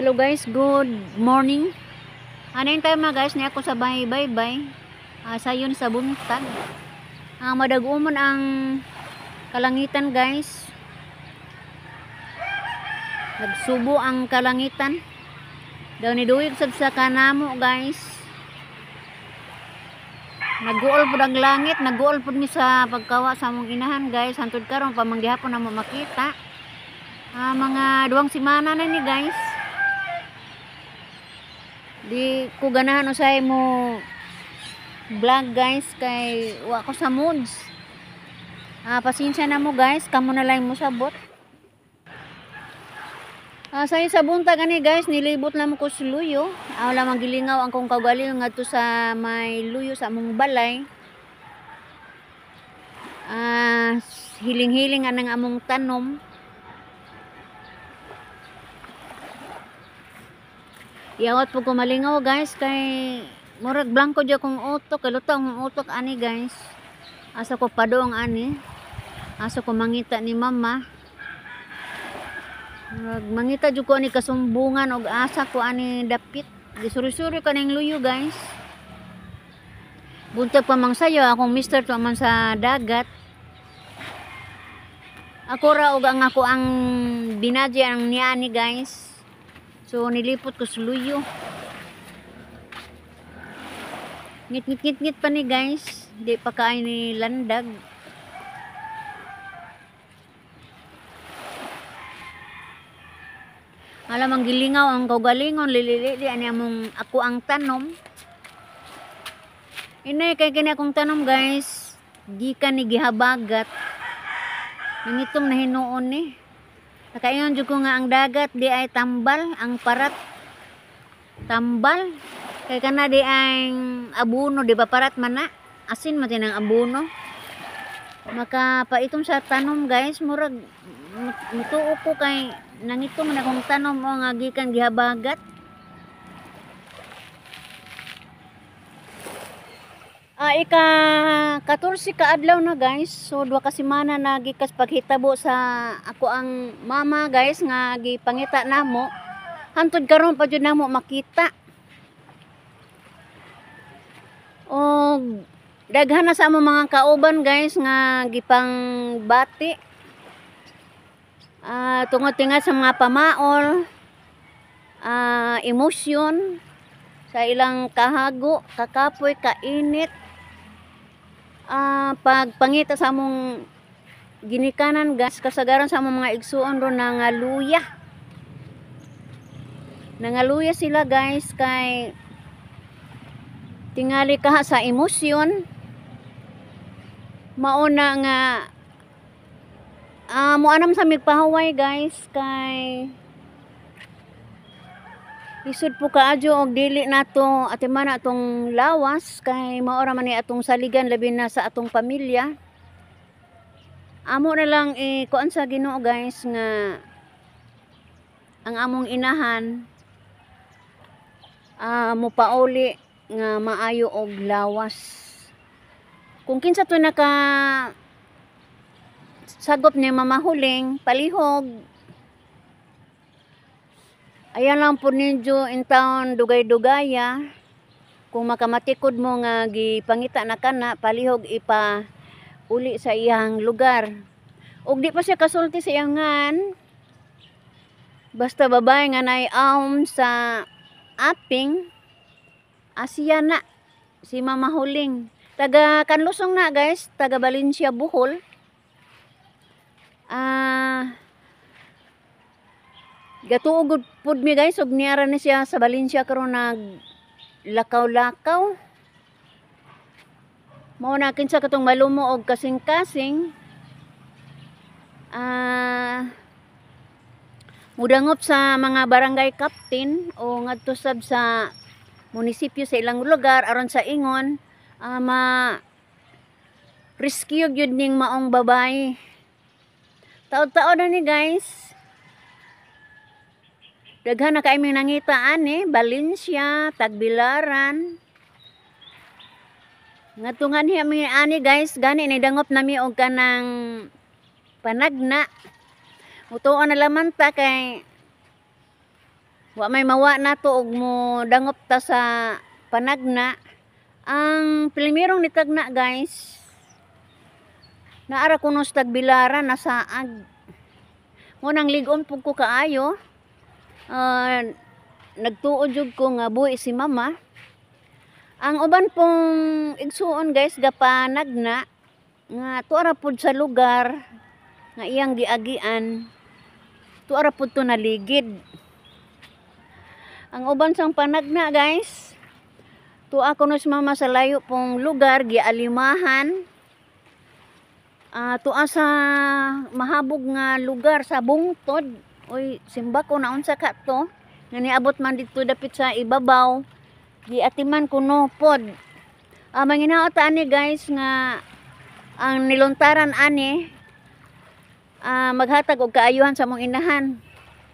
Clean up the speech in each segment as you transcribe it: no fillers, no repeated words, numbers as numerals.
Hello guys, good morning. Anin tayo mga guys, niya ako sa baybay. Sayon sa buntag. Madagumon ang kalangitan guys. Nagsubo ang kalangitan. Daw ni duwig sad sa kanamo guys. Naguol pud ang langit, naguol pud mi sa pagkawa sa among inahan guys. Hantod karon pa manggihapon na mo makita. Mga 2 semana na ni guys. Di ko ganahan usay mo vlog guys kay wa ko sa moods. Pasensya na mo guys, kamo na lang mo sabot. Sa buntag ani guys, nilibot na mo ko sa luyo. Wala mang gilingaw ang kong kagaling ngadto sa may luyo sa among balay. Hiling-hiling anang among tanom. Iawat po ko malingaw guys kay murag blanco dya kong utok, kay lutang ang utok ani guys. Asa ko padong ani. Asa ko mangita ni mama. Mangita jud ko ani kasumbungan og asa ko ani dapit. Gisuri-suri ka ning luyo guys. Buntag pa mang sayo akong mister to man sa dagat. Ako ra og ako ang binadya ang niani guys. So nilipot ko sa luyo. Ngit pa ni guys. Di pa kain ni landag. Alam ang gilingaw ang kaugalingon lilili ani among ako ang tanom. Inay kay kini akong tanom guys. Gikan ni gihabagat. Nangitong na hinuon ni. Nakaingon jud ko nga ang dagat di ay tambal, ang parat tambal. Kay kana di ay abuno, di ba parat man na? Asin man tinang abuno. Makapaitom sa tanom guys, murag mutuo ko kay nangitong na akong tanom o nga gikan gihabagat. Ika-14 ka adlaw na guys. So 2 ka semana na gikas paghitabo sa ako ang mama guys nga gipangita namo. Hantod karon pa jud namo makita. Og daghan na sa among mga kauban guys nga gipang bati. Tungod tinga sa mga pamaol, emosyon sa ilang kahago, kakapoy, kainit. Pagpangita sa among ginikanan guys, kasagaran sa among mga igsuon ron nangaluya. Nangaluya sila guys kay tingali ka sa emosyon. Mauna nga muanam sa migpahuway guys kay isud po kaadyo og dili nato atiman atong lawas kay maora man ni atong saligan labi na sa atong pamilya. Amo na lang kuan sa Ginoo guys nga ang among inahan mopauli nga maayo og lawas. Kung kinsa to naka sagop ni mamahuling palihog. Ayan lang po ninyo in town dugay-dugaya. Kung makamatikod mo nga gipangita na kana, palihog ipa uli sa iyang lugar. Og di pa siya kasulti sa iyangan. Basta babae nga naiawm sa aping, Asya na si Mama Huling. Taga Kanlusong na guys, taga Valencia, Bohol. Gatuugod pud mi guys og niara ni siya sa Valencia karon nag lakaw-lakaw. Mao na kinsa katong malumo og kasing-kasing. Mudangop sa mga barangay captain o ngadto sab sa munisipyo sa ilang lugar aron sa ingon rescue gyud ning maong babae. Taod-taod na ni guys. Daghan na kaiming nangita ani, Valencia, Tagbilaran. Ngatungan hiya mi ani guys, gani ni dangop nami og kanang panagna. Mutuon na laman ta kay Wa may mawa na to og mo dangop ta sa panagna. Ang primerong nitagna guys, naara kuno sa tagbilaran nasaag. Ngunang ligon pug ko kaayo. Nagtuod jud ko nga buhi si mama. Ang uban pong igsuon guys gapanagna nga tuara pud sa lugar nga iyang giagian. Tuara pud to naligid. Ang uban sang panagna guys, tuwa ko no si mama sa layo pong lugar, gialimahan. Tuwa sa mahabog nga lugar sa bungtod. Oy, simba ko na unsa ka to. Nga niabot man dito dapit sa ibabaw. Giatiman ko no pod. Manginaot ani guys nga ang niluntaran ani maghatag og kaayuhan sa mong inahan.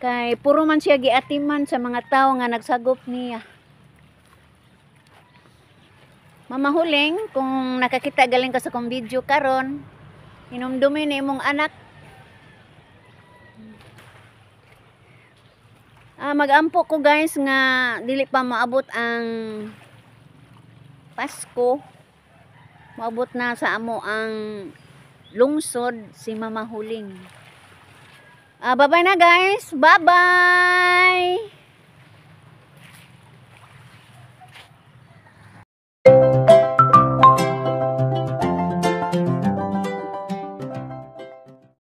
Kay puro man siya giatiman sa mga tao nga nagsagop niya. Mamahuling kung nakakita galing ka sa kong video karon, hinumdumi ni imong anak. Magampo ko guys nga dili pa maabot ang Pasko. Maabot na sa amo ang lungsod si Mamahuling. Bye-bye na guys. Bye-bye!